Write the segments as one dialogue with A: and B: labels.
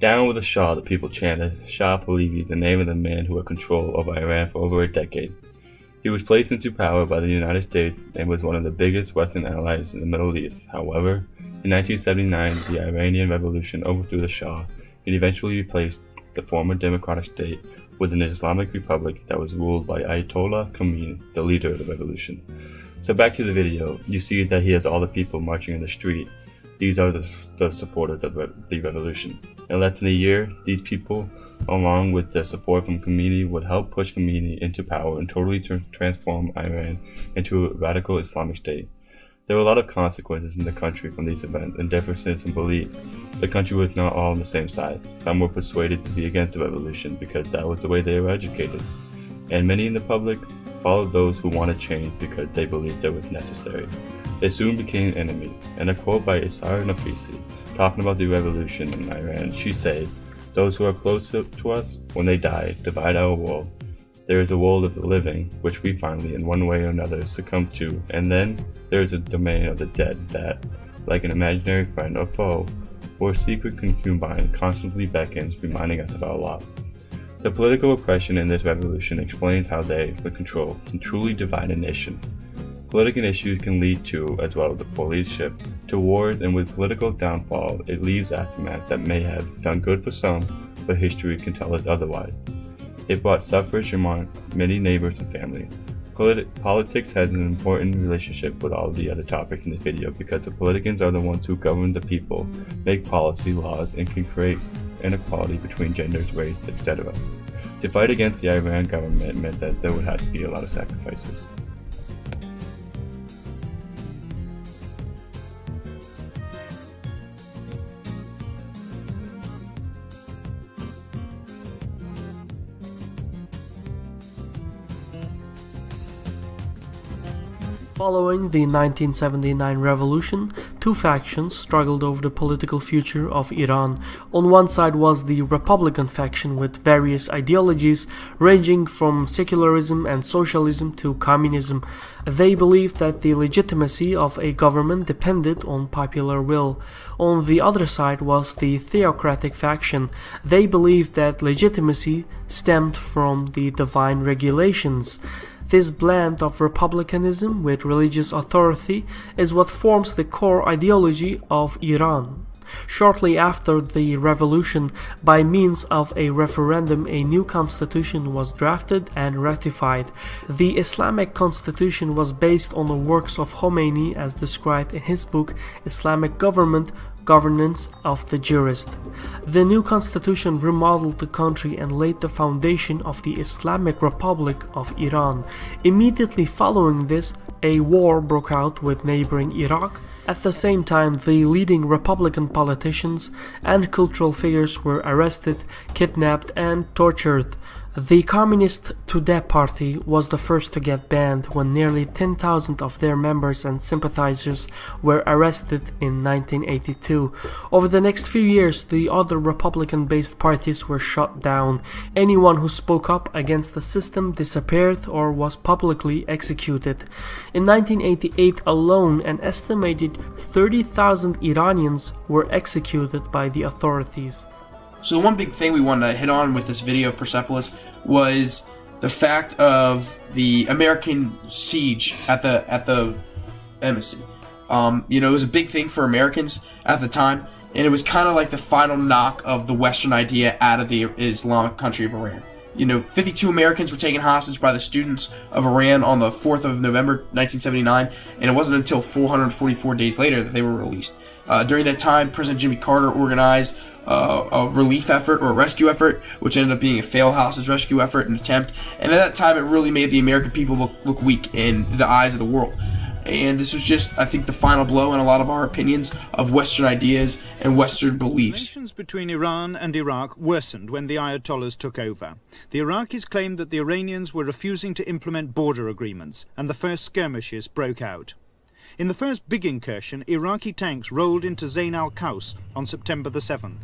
A: Down with the Shah, the people chanted. Shah Pahlavi, the name of the man who had control over Iran for over a decade. He was placed into power by the United States and was one of the biggest Western allies in the Middle East. However, in 1979, the Iranian Revolution overthrew the Shah and eventually replaced the former democratic state with an Islamic republic that was ruled by Ayatollah Khomeini, the leader of the revolution. So back to the video, you see that he has all the people marching in the street. These are the supporters of the revolution. In less than a year, these people, along with the support from Khomeini, would help push Khomeini into power and totally transform Iran into a radical Islamic state. There were a lot of consequences in the country from these events and differences in belief. The country was not all on the same side. Some were persuaded to be against the revolution because that was the way they were educated. And many in the public followed those who wanted change because they believed it was necessary. They soon became enemies. And a quote by Isar Nafisi, talking about the revolution in Iran, she said, "Those who are close to us, when they die, divide our world. There is a world of the living, which we finally, in one way or another, succumb to, and then there is a domain of the dead that, like an imaginary friend or foe, or secret concubine, constantly beckons, reminding us of our lot." The political oppression in this revolution explains how they, with control, can truly divide a nation. Political issues can lead to, as well as the police shift, to wars, and with political downfall, it leaves aftermath that may have done good for some, but history can tell us otherwise. It brought suffrage among many neighbors and families. Politics has an important relationship with all the other topics in this video because the politicians are the ones who govern the people, make policy laws, and can create inequality between genders, race, etc. To fight against the Iran government meant that there would have to be a lot of sacrifices.
B: Following the 1979 revolution, two factions struggled over the political future of Iran. On one side was the Republican faction with various ideologies ranging from secularism and socialism to communism. They believed that the legitimacy of a government depended on popular will. On the other side was the theocratic faction. They believed that legitimacy stemmed from the divine regulations. This blend of republicanism with religious authority is what forms the core ideology of Iran. Shortly after the revolution, by means of a referendum, a new constitution was drafted and ratified. The Islamic constitution was based on the works of Khomeini as described in his book Islamic Governance of the Jurist. The new constitution remodeled the country and laid the foundation of the Islamic Republic of Iran. Immediately following this, a war broke out with neighboring Iraq. At the same time, the leading Republican politicians and cultural figures were arrested, kidnapped, and tortured. The Communist Tudeh party was the first to get banned when nearly 10,000 of their members and sympathizers were arrested in 1982. Over the next few years, the other Republican-based parties were shut down. Anyone who spoke up against the system disappeared or was publicly executed. In 1988 alone, an estimated 30,000 Iranians were executed by the authorities.
C: So the one big thing we wanted to hit on with this video of Persepolis was the fact of the American siege at the embassy. It was a big thing for Americans at the time, and it was kind of like the final knock of the Western idea out of the Islamic country of Iran. 52 Americans were taken hostage by the students of Iran on the 4th of November 1979, and it wasn't until 444 days later that they were released. During that time, President Jimmy Carter organized a relief effort or a rescue effort, which ended up being a failed hostage rescue effort and attempt. And at that time, it really made the American people look weak in the eyes of the world. And this was just, I think, the final blow in a lot of our opinions of Western ideas and Western beliefs.
D: Relations between Iran and Iraq worsened when the Ayatollahs took over. The Iraqis claimed that the Iranians were refusing to implement border agreements, and the first skirmishes broke out. In the first big incursion, Iraqi tanks rolled into Zain al-Qaus on September the 7th.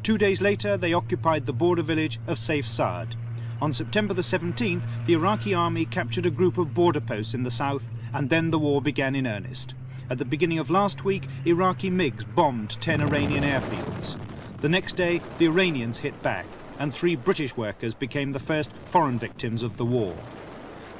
D: 2 days later, they occupied the border village of Saif Saad. On September the 17th, the Iraqi army captured a group of border posts in the south, and then the war began in earnest. At the beginning of last week, Iraqi MiGs bombed 10 Iranian airfields. The next day, the Iranians hit back, and 3 British workers became the first foreign victims of the war.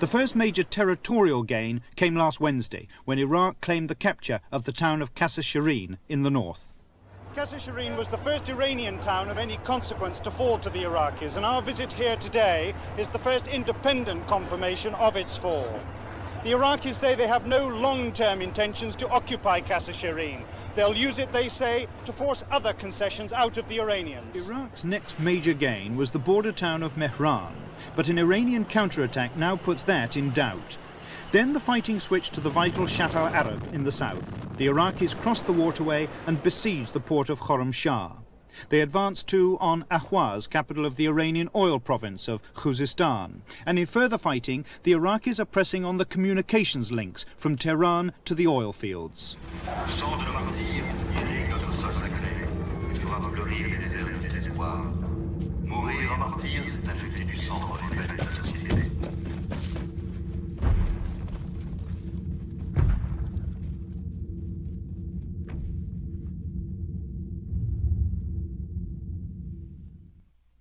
D: The first major territorial gain came last Wednesday, when Iraq claimed the capture of the town of Qasr Shireen in the north. Qasr Shireen was the first Iranian town of any consequence to fall to the Iraqis, and our visit here today is the first independent confirmation of its fall. The Iraqis say they have no long-term intentions to occupy Qasr Shireen. They'll use it, they say, to force other concessions out of the Iranians. Iraq's next major gain was the border town of Mehran, but an Iranian counterattack now puts that in doubt. Then the fighting switched to the vital Shatt al-Arab in the south. The Iraqis crossed the waterway and besieged the port of Khorramshahr. They advanced too on Ahwaz, capital of the Iranian oil province of Khuzestan. And in further fighting, the Iraqis are pressing on the communications links from Tehran to the oil fields.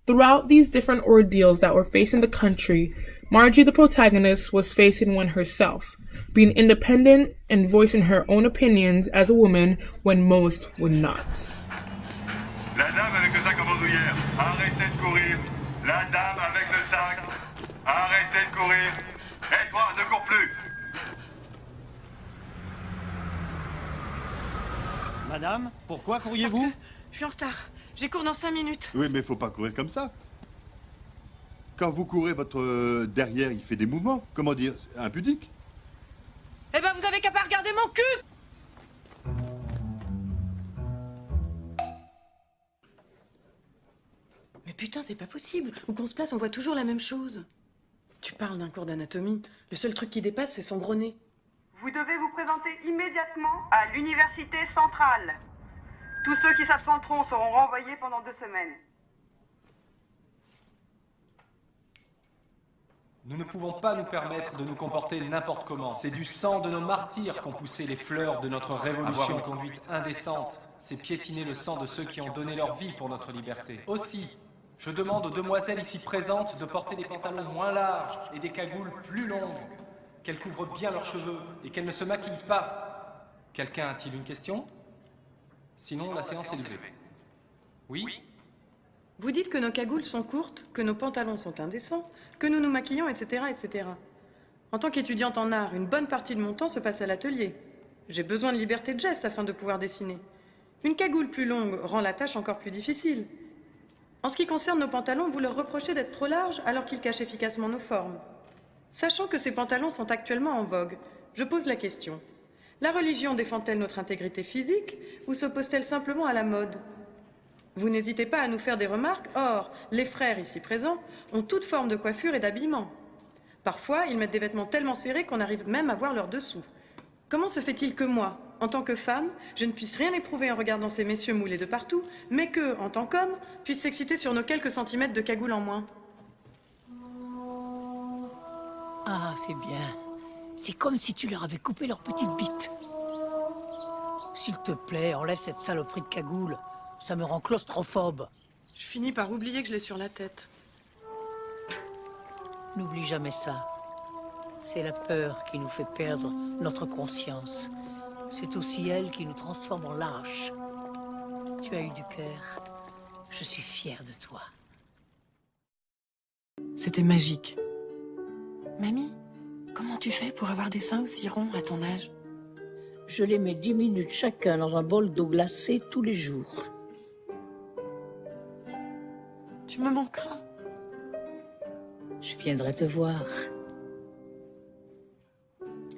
E: Throughout these different ordeals that were facing the country, Margie, the protagonist, was facing one herself, being independent and voicing her own opinions as a woman when most would not.
F: La dame avec le sac en bandoulière, arrêtez de courir. La dame avec le sac, arrêtez de courir. Et toi, ne cours plus.
G: Madame, pourquoi courriez-vous?
H: Je suis en retard. J'ai cours dans 5 minutes.
F: Oui, mais faut pas courir comme ça. Quand vous courez, votre derrière, il fait des mouvements. Comment dire, impudiques.
H: Eh ben, vous avez qu'à pas regarder mon cul! Mais putain, c'est pas possible. Où qu'on se place, on voit toujours la même chose. Tu parles d'un cours d'anatomie. Le seul truc qui dépasse, c'est son gros nez.
I: Vous devez vous présenter immédiatement à l'université centrale. Tous ceux qui s'absenteront seront renvoyés pendant 2 semaines.
G: Nous ne pouvons pas nous permettre de nous comporter n'importe comment. C'est du sang de nos martyrs qu'ont poussé les fleurs de notre révolution. Avoir une conduite indécente, c'est piétiner le sang de ceux qui ont donné leur vie pour notre liberté. Aussi, je demande aux demoiselles ici présentes de porter des pantalons moins larges et des cagoules plus longues, qu'elles couvrent bien leurs cheveux et qu'elles ne se maquillent pas. Quelqu'un a-t-il une question ? Sinon, la séance est levée. Oui ?
H: Vous dites que nos cagoules sont courtes, que nos pantalons sont indécents, que nous nous maquillons, etc., etc. En tant qu'étudiante en art, une bonne partie de mon temps se passe à l'atelier. J'ai besoin de liberté de geste afin de pouvoir dessiner. Une cagoule plus longue rend la tâche encore plus difficile. En ce qui concerne nos pantalons, vous leur reprochez d'être trop larges alors qu'ils cachent efficacement nos formes. Sachant que ces pantalons sont actuellement en vogue, je pose la question. La religion défend-elle notre intégrité physique ou s'oppose-t-elle simplement à la mode? Vous n'hésitez pas à nous faire des remarques, or, les frères ici présents ont toute forme de coiffure et d'habillement. Parfois, ils mettent des vêtements tellement serrés qu'on arrive même à voir leurs dessous. Comment se fait-il que moi, en tant que femme, je ne puisse rien éprouver en regardant ces messieurs moulés de partout, mais que, en tant qu'homme, puisse s'exciter sur nos quelques centimètres de cagoule en moins?
J: Ah, c'est bien. C'est comme si tu leur avais coupé leur petite bite. S'il te plaît, enlève cette saloperie de cagoule. Ça me rend claustrophobe.
H: Je finis par oublier que je l'ai sur la tête.
J: N'oublie jamais ça. C'est la peur qui nous fait perdre notre conscience. C'est aussi elle qui nous transforme en lâches. Tu as eu du cœur. Je suis fière de toi.
K: C'était magique. Mamie, comment tu fais pour avoir des seins aussi ronds à ton âge?
J: Je les mets 10 minutes chacun dans un bol d'eau glacée tous les jours.
K: Tu me manqueras.
J: Je viendrai te voir.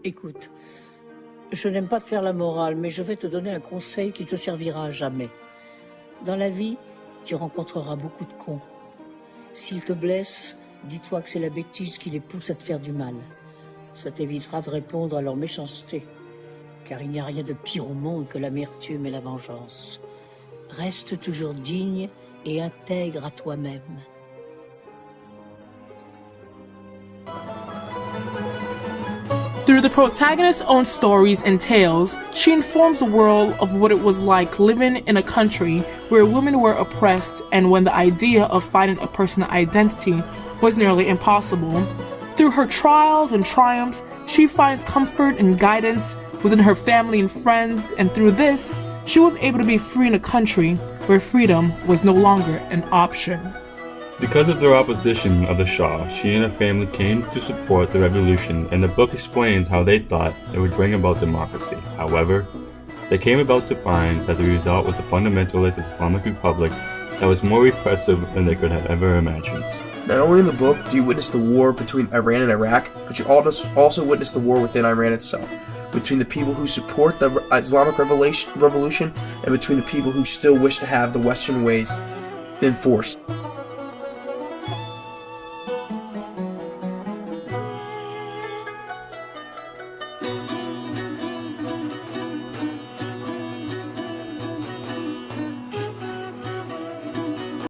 J: Écoute, je n'aime pas te faire la morale, mais je vais te donner un conseil qui te servira à jamais. Dans la vie, tu rencontreras beaucoup de cons. S'ils te blessent, dis-toi que c'est la bêtise qui les pousse à te faire du mal. Ça t'évitera de répondre à leur méchanceté. Car il n'y a rien de pire au monde que l'amertume et la vengeance. Reste toujours digne et intègre à toi-même.
E: Through the protagonist's own stories and tales, she informs the world of what it was like living in a country where women were oppressed and when the idea of finding a personal identity was nearly impossible. Through her trials and triumphs, she finds comfort and guidance within her family and friends, and through this, she was able to be free in a country where freedom was no longer an option.
A: Because of their opposition of the Shah, she and her family came to support the revolution, and the book explains how they thought it would bring about democracy. However, they came about to find that the result was a fundamentalist Islamic republic that was more repressive than they could have ever imagined.
C: Not only in the book do you witness the war between Iran and Iraq, but you also witness the war within Iran itself, between the people who support the Islamic revolution and between the people who still wish to have the Western ways enforced.